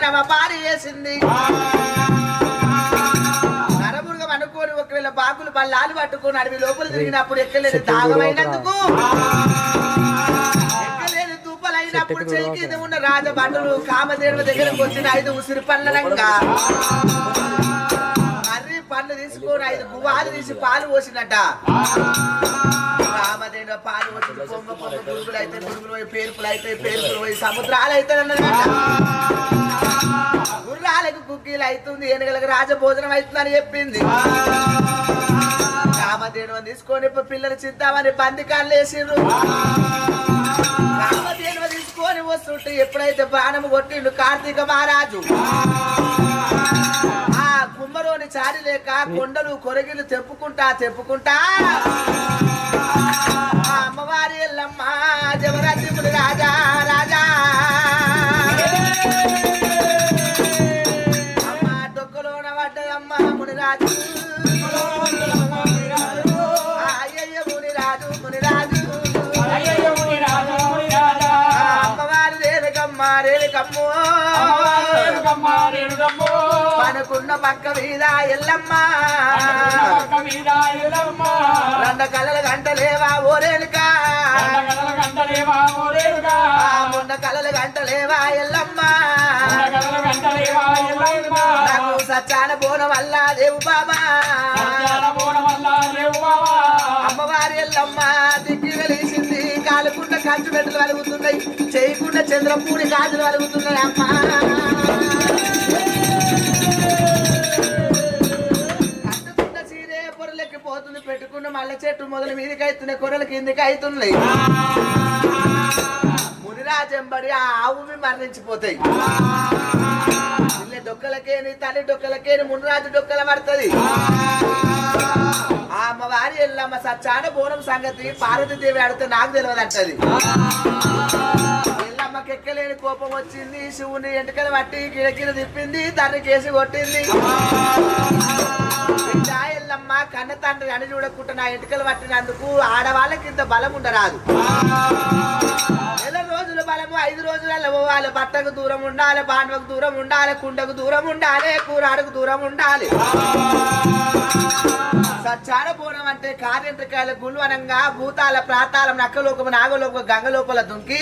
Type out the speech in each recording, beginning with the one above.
నవపాడి వేసింది నరమురుగం అనుకోని ఒకవేళ బాకులు బల్లాలు పట్టుకొని అడవి లోపల తిరిగినప్పుడు ఎక్కలేని దాగమైనందుకు ఎక్కలేని తూపలైనప్పుడు చెయ్యి కింద ఉన్న రాజబండులు కామదేవుల దగ్గరకు వచ్చిన 5 ఉసిరి పండ్లనంగా మర్రి పండ్లు తీసుకొని 5 గువ్వాలు తీసి పాలు పోసినట్ట రామదేవ పాలు వచ్చింది పొంగ పురుగులు అయితే పురుగులు పోయి పేరుపులు అయితే పేరుపులు పోయి సముద్రాలు అయితే అన్నదన్నమాట గుర్రాలకు కుక్కీలు అవుతుంది ఏనుగలకు రాజభోజనం అవుతుందని చెప్పింది రామదేవుని తీసుకొని పిల్లలు చిద్దామని బందికాళ్ళు వేసిండ్రు రామదేవుని తీసుకొని వస్తుంటే ఎప్పుడైతే బాణము కొట్టిండు కార్తీక మహారాజు ఆ కుమ్మరోని చారి లేక కొండలు కొరగిలు తెప్పుకుంటా అమ్మవారి ఎల్లమ్మ జవరాజ్యముడు రాజా అమ్మ డొక్కలోన పడ్డదమ్మ మునిరాజు అయ్యయ్య మునిరాజు అమ్మవారి రేణుకమ్మో పనుకున్న పక్క మీద ఎల్లమ్మ రెండు కళ్ళల గంటలేవా ఓరేనుక మొన్న కళ్ళల గంటలేవా ఎల్లమ్మ నాకు సచ్చాన బోనం వల్ల దేవు బాబా అమ్మవారి ఎల్లమ్మ దిక్కి వెలిసింది కాలుకున్న కంచు మెట్టలు వెలుగుతున్నాయి చేయకుండా చంద్రపూడి గాజులు వెలుగుతున్నాయి అమ్మ పోతుంది పెట్టుకున్న మల్ల చెట్టు మొదలు మీదకి అవుతున్నాయి కొరల కిందికి అవుతున్నాయి మునిరాజంబడి ఆ ఆవుమి మరణించిపోతాయి డొక్కలకేని తల్లి డొక్కలకేని మునిరాజు డొక్కల పడుతుంది ఆ అమ్మవారి ఎల్లమ్మ సచ్చాన బోనం సంగతి పార్వతీదేవి ఆడితే నాకు తెలియదు అంటది ఎల్లమ్మకి ఎక్కలేని కోపం వచ్చింది శివుని ఎంటకలు పట్టి కిడకిడ తిప్పింది తండ్రి కేసి కొట్టింది ఎల్లమ్మ కన్న తండ్రి అని చూడకుండా నా ఎంటకలు పట్టినందుకు ఆడవాళ్ళకి ఇంత బలం ఉండరాదు నెల రోజుల బలము 5 రోజులలో పోవాలి బట్టకు దూరం ఉండాలి బాండవకు దూరం ఉండాలి కుండకు దూరం ఉండాలి కూరాడుకు దూరం ఉండాలి సచ్చార బోనం అంటే కార్యంత్రకాయల గుల్వనంగా భూతాల ప్రాతాలం నక్కలోకము నాగలోక గంగలోపల దుంకి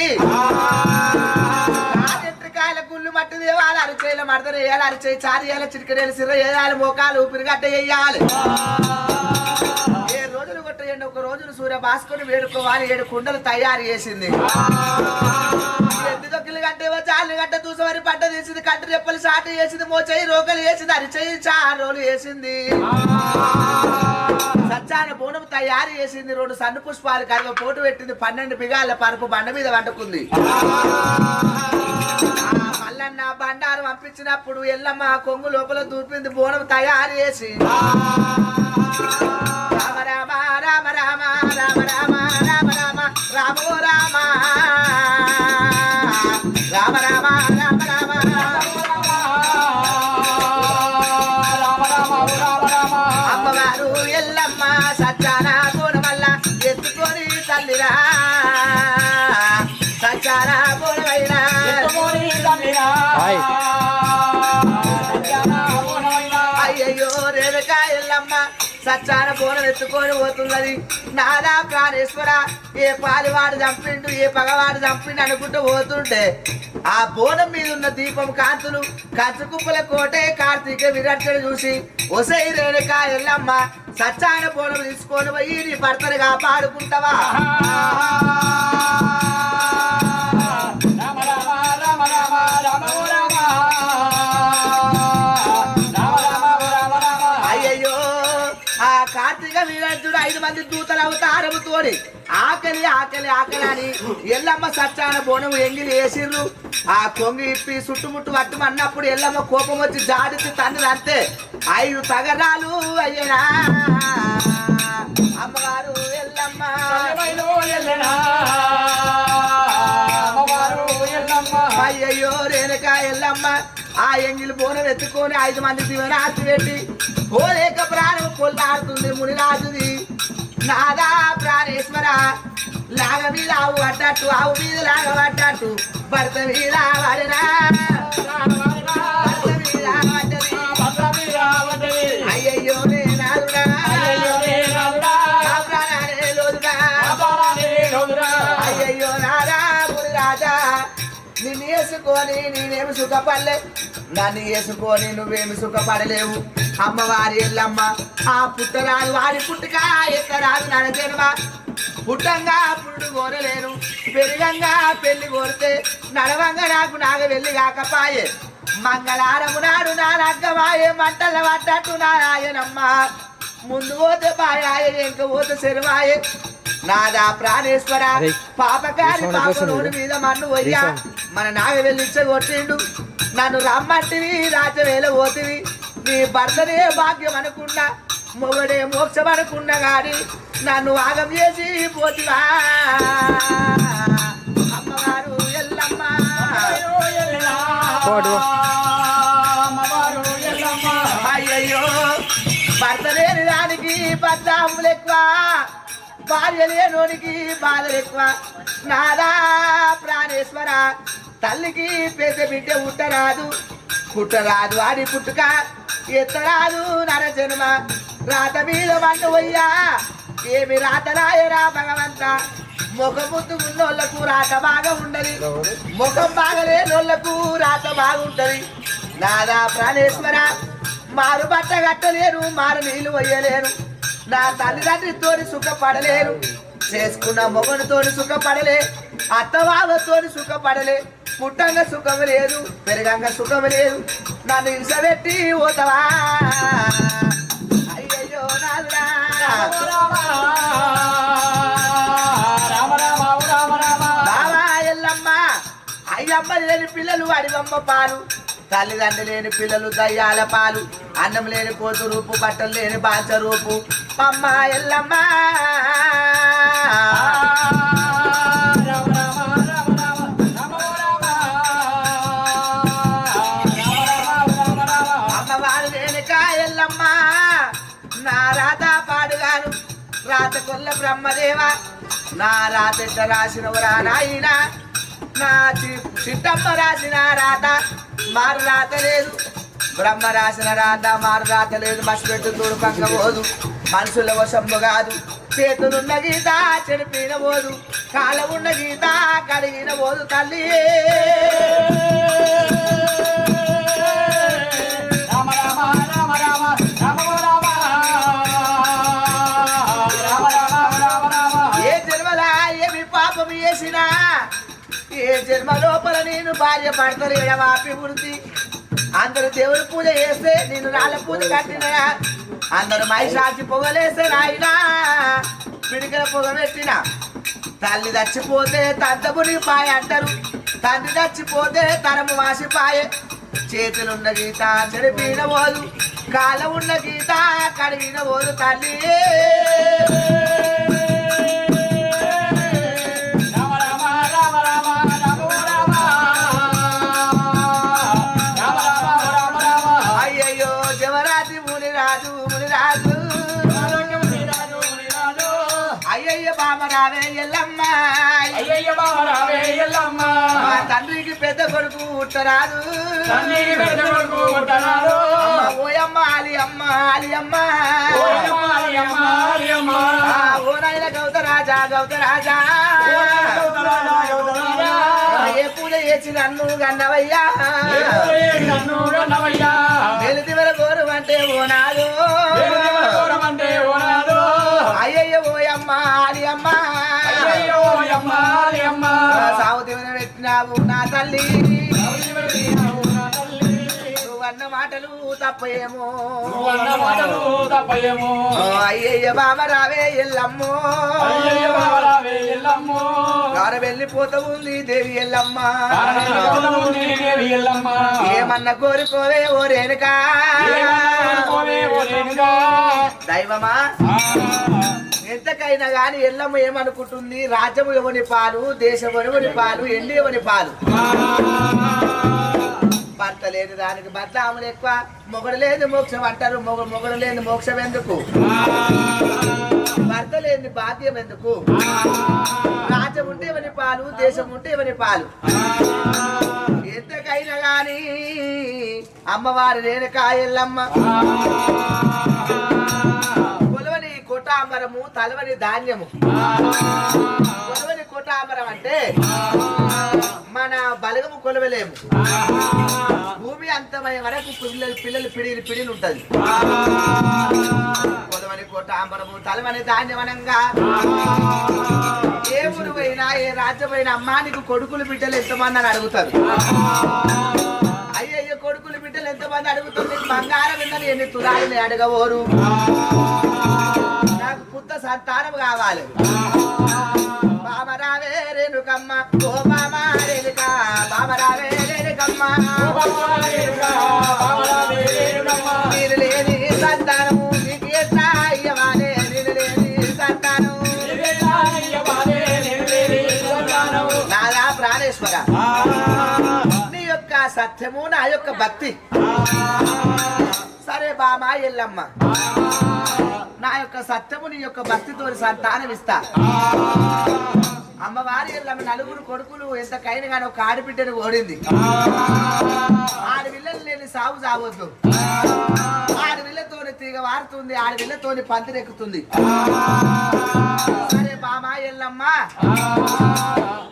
కార్యంత్రకాయల గుళ్ళు మట్టి దేవాలి అరిచేయాల మడతలు వేయాలి అరిచేయి చారియాలి చిటికడేలు సిర్ర వేయాలి మోకాలు ఊపిరిగట్ట వేయాలి ఏ రోజులు కొట్టేయండి ఒక రోజును సూర్య భాస్కరుని వేడుకోవాలి 7 కుండలు తయారు చేసింది ఎద్దుదొక్కిలు గంటేవో చాలు గంట దూసవరి పంట తీసింది కంటి రెప్పలు సాటు వేసింది మోచేయి రోకలు వేసింది అరిచేయి చారోలు వేసింది సచ్చాన బోనం తయారు చేసింది 2 సన్ను పుష్పాలు కరిగ పోటు పెట్టింది 12 బిగాల పరుపు బండ మీద వండుకుంది మల్లన్న బండారు పంపించినప్పుడు ఎల్లమ్మ కొంగు లోపల దూపింది బోనం తయారు చేసి రామ రామ రామ రామ రామ రామ రామ రామ రామో రామ రామ రామ రామ రామ అమ్మవారు ఎల్లమ్మ సచ్చాన బోనం వల్ల ఎత్తుకొని తల్లిరా సచ్చాన బోనమైనా అయ్యయ్యో రేణుకా ఎల్లమ్మ సచ్చాన బోనం ఎత్తుకొని పోతున్నది నాదా ప్రాణేశ్వర ఏ పాలివాడు చంపిండు ఏ పగవాడు చంపిండు అనుకుంటూ పోతుంటే ఆ బోనం మీద ఉన్న దీపం కాంతులు కంచుకుప్పల కోటే కార్తీక విరట్టడు చూసి ఒసై రేణుకా ఎల్లమ్మ సచ్చాన బోనం తీసుకొని పోయి నీ భర్తను కాపాడుకుంటావా కార్తీక వీరర్జుడు 5 మంది దూతల అవతారముతోని ఆకలి ఆకలి ఆకలి అని ఎల్లమ్మ సచ్చాన బోనం ఎంగిలి వేసిర్రు ఆ కొంగి ఇప్పి చుట్టుముట్టు పట్టమన్నప్పుడు ఎల్లమ్మ కోపం వచ్చి జాడిచి తండ్రి అంతే 5 తగరాలు అయ్యనా అమ్మవారు ఎల్లమ్మ అయ్యయ్యో రేణుకా ఎల్లమ్మ ఆ ఎంగిలి బోనం ఎత్తుకొని 5 మంది దివనార్తి పెట్టి పోలేక ప్రాణం కొల్లాడుతుంది మునిరాజుది నాదా ప్రాణేశ్వర లాగ మీద ఆవు పడ్డట్టు ఆవు మీద లాగ పడ్డట్టు భర్త మీద పడినా వేసుకొని నేనేమి సుఖపడలే, నన్ను వేసుకొని నువ్వేమి సుఖపడలేవు. అమ్మవారి ఎల్లమ్మ ఆ పుట్టరాదు వాడి పుట్టుక ఎత్తరాదు నడ జన్మ. పుట్టంగా పురుడు కోరలేను, పెరిగంగా పెళ్లి కోరితే నడవంగా నాకు నాగ వెళ్ళి కాకపాయే. మంగళారము నాడు నా నగ్గమాయే, మంటల పడ్డట్టు నా ఆయనమ్మ. ముందు పోతే పాయాయే, ఇంక పోతే చెరువాయే. నాదా ప్రాణేశ్వర పాపకారి పాపనోడి మీద మన్ను వయ్యా. మన నాగ వెళ్ళిచ్చగొట్టిండు, నన్ను రమ్మంటివి రాజవేళ పోతివి. నీ భర్తనే భాగ్యం అనుకున్నా, మొగడే మోక్షం అనుకున్నా గాని నన్ను ఆగం చేసి పోతివా. అమ్మవారు ఎల్లమ్మ అయ్యయ్యో, భర్త లేని దానికి బద్దాములు ఎక్కువ, భార్య లేనోనికి బాధలు ఎక్కువ. నాదా ప్రాణేశ్వర తల్లికి పెద్ద బిడ్డ పుట్టరాదు, పుట్టరాదు ఆడి పుట్టుక ఎత్తరాదు నర జన్మ. రాత మీద మన్ను వయ్యా, ఏమి రాతరాయరా భగవంత. ముఖం ముద్దుకున్నోళ్లకు రాత బాగా ఉండదు, ముఖం బాగలేనోళ్లకు రాత బాగుంటది. నాదా ప్రాణేశ్వర మారు బట్ట కట్టలేను, మారు నీళ్లు వయ్యలేను. నా తల్లిదండ్రితోని సుఖపడలేను, చేసుకున్న మొగనితోని సుఖపడలే, అత్తవాళ్ళతోని సుఖపడలే. పుట్టంగా సుఖం లేదు, పెరగంగా సుఖం లేదు. నన్ను ఇసబెట్టి పోతావా. అయ్యయ్యో నాదురా బావా ఎల్లమ్మ. అయ్యమ్మ లేని పిల్లలు అడిగమ్మ పాలు, తల్లిదండ్రి లేని పిల్లలు దయ్యాల పాలు. అన్నం లేని కోతు రూపు, బట్టలు లేని బాచ రూపు. అమ్మ ఎల్లమ్మ అమ్మవారు లేనిక ఎల్లమ్మ. నా రాత పాడుగాను రాత కొల్ల బ్రహ్మదేవ, నా రాత ఎట్ట రాసినవరా నాయన. నా చిట్టమ్మ రాసిన రాత మారు రాత లేదు, బ్రహ్మ రాసిన రాత మారు రాత లేదు. మసిపెట్టు తోడు పక్క పోదు, మనుషుల వశంబు కాదు. చేతులున్న గీత చెడిపిన పోదు, కాలం ఉన్న గీత కడిగిన పోదు. తల్లి ఏ జన్మలా ఏమి పాపం చేసినా, ఏ జన్మ లోపల నేను భార్య పడతారు ఎడవాపి వృత్తి. అందరూ దేవుడి పూజ చేస్తే నేను రాళ్ళ పూజ కట్టినా, అందరూ మైసాచి పొగలేస్తే నాయనా పిడికల పొగ పెట్టిన. తల్లి చచ్చిపోతే తంతముని పాయ అంటారు, తండ్రి చచ్చిపోతే తరము వాసిపాయే. చేతులున్న గీత చెడిపిన పోదు, కాలం ఉన్న గీత కడిగిన పోదు. తల్లి అయ్యయ్యో జవరాతి మునిరాజు మునిరాజు, అయ్యయ్య బామరావే ఎల్లమ్మ. అయ్యయ్య బామరావే ఎల్లమ్మ, తండ్రికి పెద్ద కొడుకు ఉట్టరాదు, తండ్రికి పెద్ద కొడుకు ఉట్టరాదు. ఓయమ్మ ఆలి అమ్మ ఆలి అమ్మ, ఓయమ్మ ఆలి అమ్మ ఆలి అమ్మ. ఓ నాయన గౌతరాజా గౌతరాజా, గౌతరాజా గౌతరాజా. ఏ పూజ చేసి నన్ను గన్నవయ్యా, నన్ను గన్నవయ్యా. వెలుదివర గోరు అంటే ఓనాడు, అంటే ఓనాడు. అయ్యయ్య ఓయమ్మ ఆలి అమ్మ, అయ్యయ్యో ఓయమ్మ ఆలి అమ్మ. సాగు దివన పెట్టినావు నా తల్లి, నువ్వన్న మాటలు తప్పయేమో, నువ్వన్న మాటలు తప్పయేమో. అయ్యయ్య బామ రావే ఎల్లమ్మో, అయ్యయ్య బామరావే ఎల్లమ్మో. గార వెళ్ళిపోత ఉంది దేవి ఎల్లమ్మ. దేవి ఎల్లమ్మ, ఏమన్నా కోరుకోవే ఓ రేణుకా, ఏమనుకోవే ఓ రేణుకా. దైవమా ఎంతకైనా గాని ఎల్లమ్మ ఏమనుకుంటుంది, రాజ్యము ఎవని పాలు, దేశము ఎవని పాలు, ఎండి ఎవని పాలు. భర్త లేదు దానికి భర్త ఆమెను ఎక్కువ, మొగడు లేదు మోక్షం అంటారు. మొగడు లేని మోక్షం ఎందుకు, భర్త లేని భాగ్యం ఎందుకు. రాజ్యం ఉంటే ఎవని పాలు, దేశం ఉంటే ఎవని పాలు. ఎంతకైనా గాని అమ్మవారి రేణుకా ఎల్లమ్మ. కొలవని కొటాంబరము, తలవని ధాన్యము. కొలవని కొటాంబరం అంటే మన బల బలగము కొలవలేము. భూమి అంతమయ్యే వరకు పిల్లలు పిడిలు ఉంటది. కొలవని కోటాంబరము తలవని ధాన్యవనంగా ఏ ఊరువైనా ఏ రాజ్యమైనా అమ్మా నీకు కొడుకులు బిడ్డలు ఎంతమంది అని అడుగుతారు. అయ్యయ్యో కొడుకులు బిడ్డలు ఎంతమంది అడుగుతుంది. నీకు బంగారం విన్నది ఎన్ని తులాలని అడగవోరు. నాకు పుత్త సంతానం కావాలి. బామరావే రేణుకమ్మ ఓ బామ రేణుక బామరావే రేణుకమ్మ నేను లేని సంతానము నీకు ఎట్లా అయ్యవాలే. నేను లేని సంతానం నాదా ప్రాణేశ్వర నీ యొక్క సత్యము నా యొక్క భక్తి. సరే బామా ఎల్లమ్మ నా యొక్క సత్యము నీ యొక్క భక్తితో సంతానం ఇస్తా. అమ్మవారి ఎల్లమ్మ నలుగురు కొడుకులు ఎంతకైనా కానీ ఒక ఆడబిడ్డను ఓడింది. ఆడపిల్లలు లేని సాగు సాగొద్దు. ఆడపిల్లతోని తీగ వారుతుంది. ఆడపిల్లతోని పందిరెక్కుతుంది. సరే బామా ఎల్లమ్మ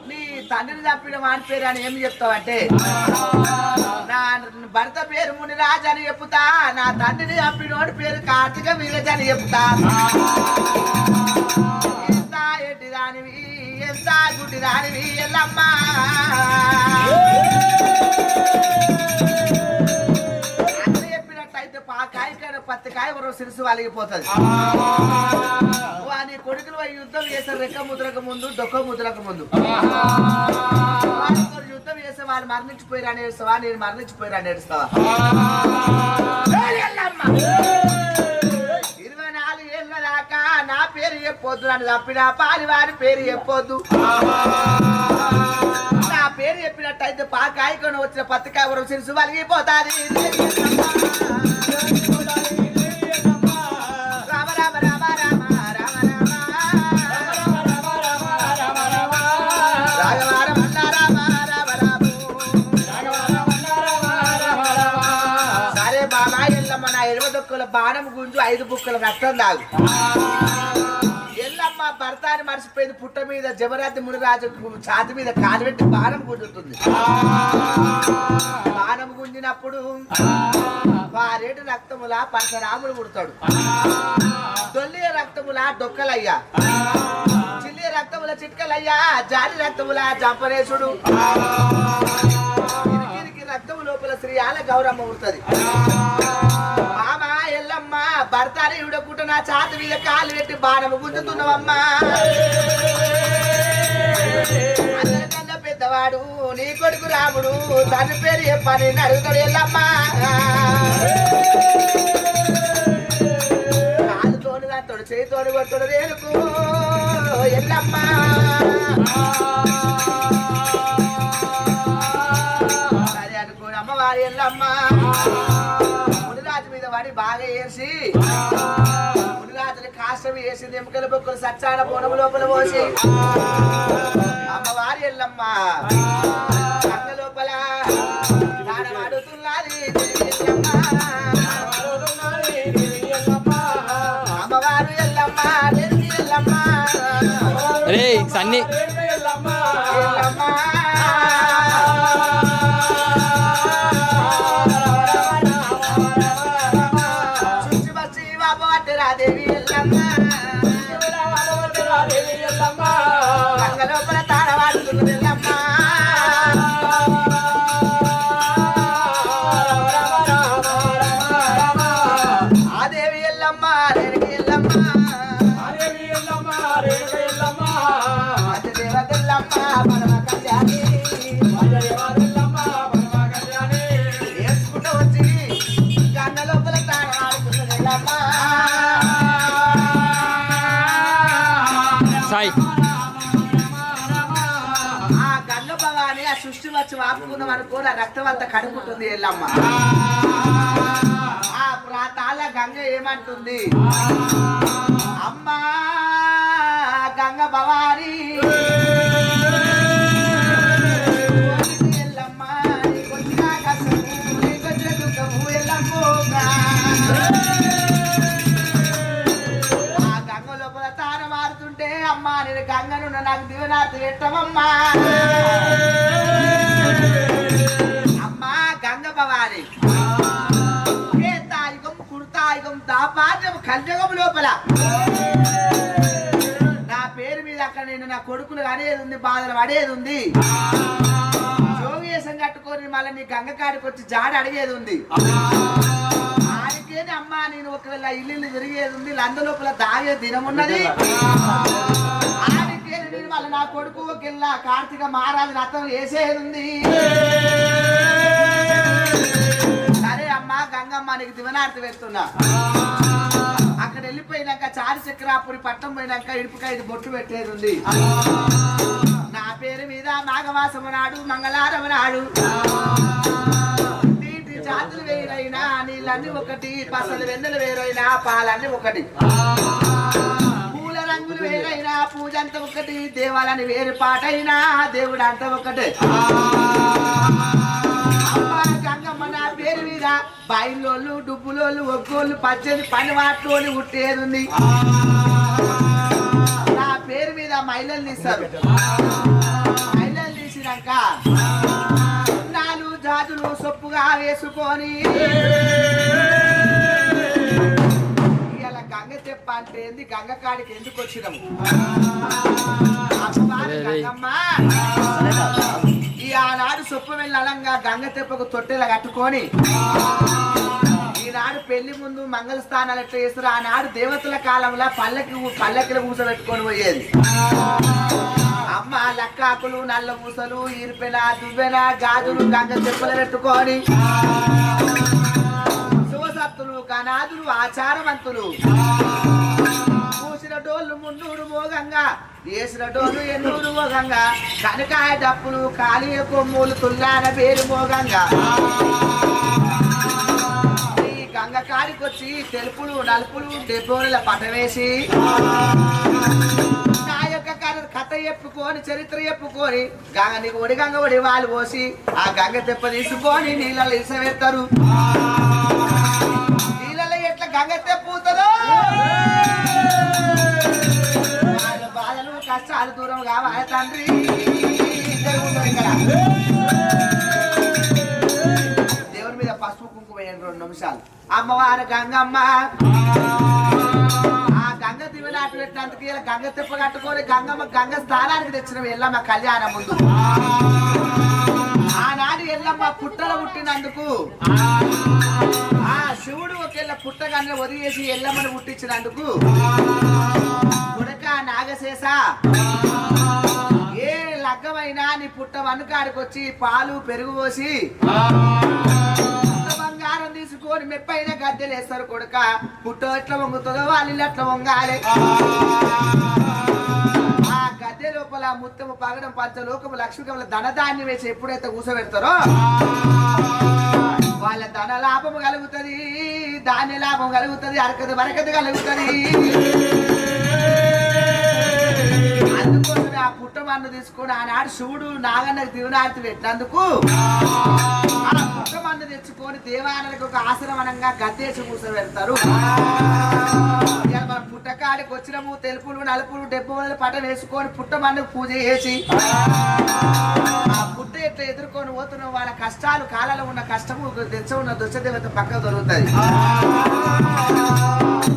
నీ తండ్రిని తప్పిన వాడి పేరు అని ఏమి చెప్తావంటే నా భర్త పేరు మునిరాజు అని చెప్తా. నా తండ్రిని చంపినోడి పేరు కార్తీక వీరజ అని చెప్తా. ఎంత ఎడ్డి దానివి ఎంత గుడ్డి దానివి ఎల్లమ్మ. అట్లా చెప్పినట్టయితే పాకాయ పత్తికాయ వరకు సిరుసు వలిగిపోతుంది. వాని కొడుకులు యుద్ధం చేసే రెక్క ముద్రకు ముందు డొక్క ముద్రకు ముందు వాళ్ళతో యుద్ధం చేసే వాళ్ళు మరణించిపోయారు అని ఏడుస్తావా. నేను మరణించిపోయారు అని ఏడుస్తావా. 24 ఏళ్ళ దాకా నా పేరు చెప్పొద్దు. నన్ను తప్పిన పాలి వారి పేరు చెప్పొద్దు. నా పేరు చెప్పినట్టయితే పాకాయకొని వచ్చిన పత్తికాయ వరకు సిరుసు వలిగిపోతాది. బాణం గుంజు 5 బుక్కల రక్తం తాగు. ఎల్లమ్మ భర్తాన్ని మర్చిపోయింది. పుట్ట మీద జబరాతి మునిరాజు ఛాతి మీద కాలు పెట్టి బాణం గుంజుతుంది. బాణం గుంజినప్పుడు వారేడు రక్తములా పరశురాముడు పుడతాడు. దొల్లి రక్తములా డొక్కలయ్యా, చిల్లి రక్తముల చిట్కలయ్యా, జాలి రక్తముల జంపరేశుడు, ఇరికి రక్తము లోపల శ్రీ ఆల గౌరమ్మ పుడుతుంది. ఎల్లమ్మ భర్తాన్ని ఇవిడకుంట నా ఛాతి మీద కాలు పెట్టి బాణము గుంజుతున్నావమ్మా. అందరికన్నా పెద్దవాడు నీ కొడుకు రాముడు తండ్రి పేరు చెప్పని అడుగుతాడు. ఎల్లమ్మ కాలుతోడు దాంతోడు చేతితోడు కొడుతాడు రేణుకు. ఎల్లమ్మ సరే అనుకోని అమ్మవారి ఎల్లమ్మ మీద వాడి బాగా ఏర్చి మునిరాజుని కాష్టం వేసింది. ఎముకల బొక్కలు సచ్చాన బోనము లోపల పోసి అమ్మవారి ఎల్లమ్మ కన్న లోపల దానం ఆడుతున్నది. అమ్మవారు ఎల్లమ్మ ఎల్లమ్మ ఎల్లమ్మ దేవి ఎల్లమ్మ గంగ లోపల తాడవాడుతున్నది. ఎల్లమ్మ ఆ దేవి ఎల్లమ్మ రేణుక ఎల్లమ్మ దేవత ఎల్లమ్మ పరమ కళ్యాణి వేసుకుంటూ వచ్చి గంగ లోపల తాడవాడుతున్నది. ఎల్లమ్మ ఆ గంగ భవాని ఆ సృష్టి వచ్చి వాపుకున్నాం అనుకో నా రక్తం అంతా కడుపుతుంది. ఎల్లమ్మ ఆ ప్రాతాల గంగ ఏమంటుంది. అమ్మా గంగ భవాని ఎల్లమ్మ నీకొచ్చిన కష్టము నీకొచ్చిన దుఃఖము ఎల్లమ్మ అమ్మా నేను గంగను నాకు దివనార్తి పెట్టమమ్మా. కలియుగం లోపల నా పేరు మీద అక్కడ నేను నా కొడుకులు అనేది ఉంది, బాధలు పడేది ఉంది, జోగేశం కట్టుకొని మళ్ళీ నీ గంగ కాడికి వచ్చి జాడ అడిగేది ఉంది. ఆడికేది అమ్మ నేను ఒకవేళ ఇల్లు తిరిగేది ఉంది, లంద లోపల దాగే దినం ఉన్నది. ఆడికేది నేను మళ్ళీ నా కొడుకు ఒకవేళ కార్తీక మహారాజు రథం వేసేది ఉంది. సరే అమ్మ గంగమ్మ నీకు దివనార్తి పెడుతున్నా. అక్కడ వెళ్ళిపోయినాక చారి చక్రాపురి పట్టం పోయినాక ఇడుపుకైదు బొట్టు పెట్టేది ఉంది. నా పేరు మీద మాఘమాసము నాడు మంగళవారం నాడు నీటి జాతులు వేరైనా నీళ్ళన్నీ ఒకటి, పసలు వెన్నెలు వేరైనా పాలన్నీ ఒకటి, పూల రంగులు వేరైనా పూజ అంతా ఒకటి, దేవాలని వేరు పాటైనా దేవుడు అంతా ఒకటే. గంగమ్మ నా పేరు మీద బయలోళ్ళు డుబ్బులోళ్ళు ఒగ్గోళ్ళు 18 పని వాటిలోని ఉట్టేది ఉంది. నా పేరు మీద మహిళలు తీస్తారు. మహిళలు తీసినాక 4 జాతులు సొప్పుగా వేసుకొని ఇలా గంగ చెప్ప అంటే ఏంది, గంగ కాడికి ఎందుకు వచ్చినాము గంగమ్మ? ఈ ఆనాడు సొప్పు వెళ్ళాలంగా గంగ తెప్పకు తొట్టెలా కట్టుకొని ఈనాడు పెళ్లి ముందు మంగళ స్థానాలు ఎట్లా చేస్తారు, ఆనాడు దేవతల కాలంలో పల్లకిలు కూసబెట్టుకొని పోయేది. అమ్మ లక్కాకులు నల్ల పూసలు ఈరిపెన దువ్వెన గాజులు గంగ తెప్పలు పెట్టుకొని శివసత్తులు కనాదులు ఆచారవంతులు పూసిన డోళ్ళు మున్నూరు మోగంగా వేసిన డోళ్ళు ఎన్నూరు మోగంగా కనకాయ డప్పులు కాళీయ కొమ్ములు తుల్లాన పేరు మోగంగా ఈ గంగ కాడికొచ్చి తెలుపులు నలుపులు డెబ్బోళ్ళ పటవేసి నా యొక్క కథ చెప్పుకొని చరిత్ర చెప్పుకొని నీకు ఒడి గంగ ఒడి వాళ్ళు పోసి ఆ గంగ తెప్ప తీసుకొని నీళ్ళలో ఇసవేస్తారు. నీళ్ళలో ఎట్లా గంగ తెప్పుతుందో బాధలు కష్టాలు దూరం కావాలి తండ్రి. దేవుని మీద పసుపు కుంకుమ 2 నిమిషాలు. అమ్మవారు గంగమ్మ ఆ గంగ దివనాటి పెట్టినందుకు ఇలా గంగ తెప్ప కట్టుకొని గంగమ్మ గంగ స్థానానికి తెచ్చిన ఎల్లమ్మ కళ్యాణం ముందు. ఆనాడు ఎల్లమ్మ పుట్టల పుట్టినందుకు ఆ శివుడు ఒకేళ్ళ పుట్టగానే వదిలేసి ఎల్లమ్మను పుట్టించినందుకు కొడక నాగశేష ఏ లగ్గమైనా నీ పుట్ట వన్నుకాడికొచ్చి పాలు పెరుగు పోసి బంగారం తీసుకొని మెప్పైన గద్దెలు వేస్తారు. కొడుక పుట్ట ఎట్లా వంగుతుందో వాళ్ళు ఎట్లా వంగాలి. ఆ గద్దె లోపల ముత్తము పగడం పంచలోకము లక్ష్మీకముల ధనధాన్యం వేసి ఎప్పుడైతే కూసబెడతారో వాళ్ళ ధన లాభం కలుగుతుంది, ధాన్య లాభం కలుగుతుంది, అరకది బరకది కలుగుతుంది. అందుకోసమే ఆ పుట్టమన్ను తీసుకొని ఆనాడు శివుడు నాగన్నకు దివనార్తి పెట్టినందుకు ఆ పుట్టమన్ను తెచ్చుకొని దేవాలయానికి ఒక ఆశ్రమణంగా గద్దేసి కూర్చోబెడతారు. మన పుట్టకాడికి వచ్చినము తెలుపులు నలుపులు 70 పటం వేసుకొని పుట్టమన్నుకు పూజ చేసి ఆ పుట్ట ఎట్లా ఎదుర్కొని పోతున్న వాళ్ళ కష్టాలు కాలలో ఉన్న కష్టము తెచ్చ ఉన్న దుష్టదేవత పక్కకు దొరుకుతుంది.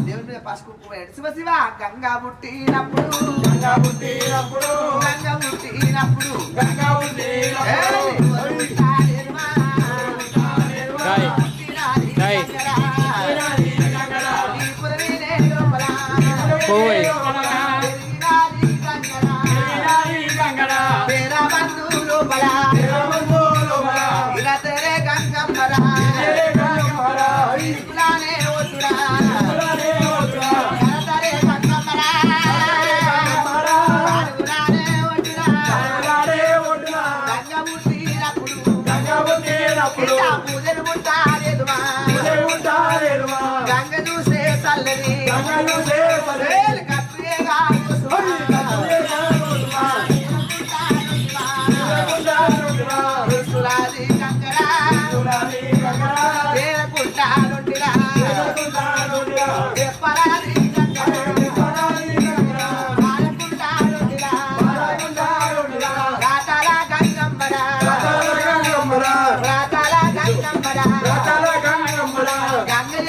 దేవుని మీద పసుపు శివ శివ గంగా పుట్టినప్పుడు గంగా పుట్టినప్పుడు గంగా పుట్టినప్పుడు గంగా గంగ చూసే చల్లని గంగ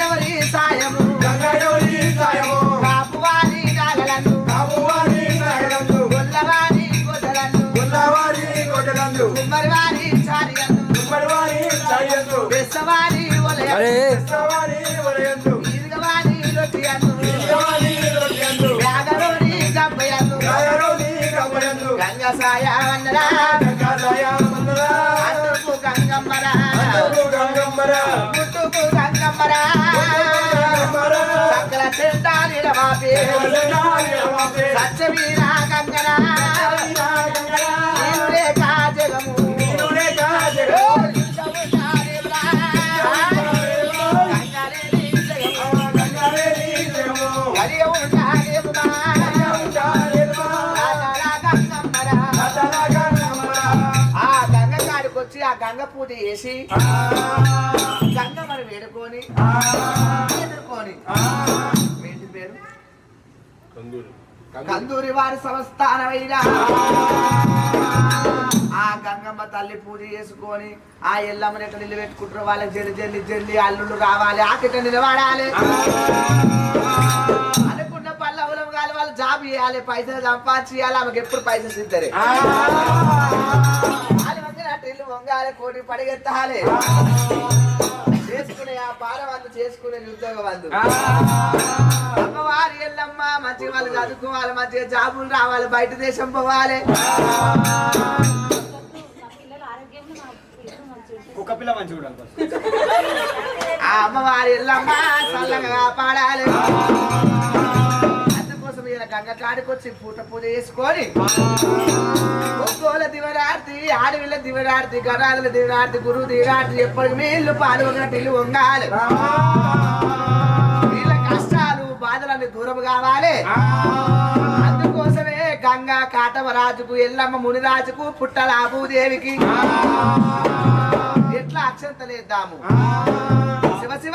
ఎవరి సాయము గంగ ఎవరి ఎసవాని ఒలయ ఈదుగవాని లొట్టియందు వ్యాగరోని జంపయందు గంగసాయ వన్నరా అందుకు గంగమ్మరా ముట్టుకు గంగమ్మరా సకల చెండాలి రవాపే సత్యవీరా గంగరా నీరులే కాజగము వచ్చి ఆ గంగ పూజ చేసి గంగమ్మని వేడుకొని ఎదుర్కొని మీ ఇంటి పేరు కందూరి వారి సంస్థానమైన ఆ గంగమ్మ తల్లి పూజ చేసుకొని ఆ ఎల్లమ్మని ఎట్లా నిలబెట్టుకుంటారు వాళ్ళకి జల్లి జల్లి జల్లి అల్లుళ్ళు రావాలి ఆకిట నిలబడాలి అనుకున్న పళ్ళు అవలం కాలి వాళ్ళు జాబ్ చేయాలి పైసలు సంపాదించాలి ఆమెకు ఎప్పుడు పైసలు సిద్ధరే ఇల్లు వంగాలి కోటి పడిగెత్తాలి చేసుకునే ఆ పాలవంతు చేసుకునే ఉద్యోగవంతు అమ్మవారి ఎల్లమ్మ మంచిగా వాళ్ళు చదువుకోవాలి మంచిగా జాబులు రావాలి బయట దేశం పోవాలి కుక్కపిల్ల మంచిగా ఆ అమ్మవారి ఎల్లమ్మ చల్లగా పాడాలి అందుకోసం ఈయన గంగ కాడికొచ్చి పూట పూజ చేసుకొని ఒక్కోల దివరార్తి ఆడవిళ్ళ దివరార్తి గరాదుల దివరార్తి గురువు దివరార్తి ఎప్పటికి మీ ఇల్లు పాల్గొన్నట్టు ఇల్లు వంగాలి వీళ్ళ కష్టాలు బాధలన్నీ దూరం కావాలి అందుకోసమే గంగా కాటవరాజుకు ఎల్లమ్మ మునిరాజుకు పుట్టల భూదేవికి ఎట్లా అక్షంతలేద్దాము శివ శివ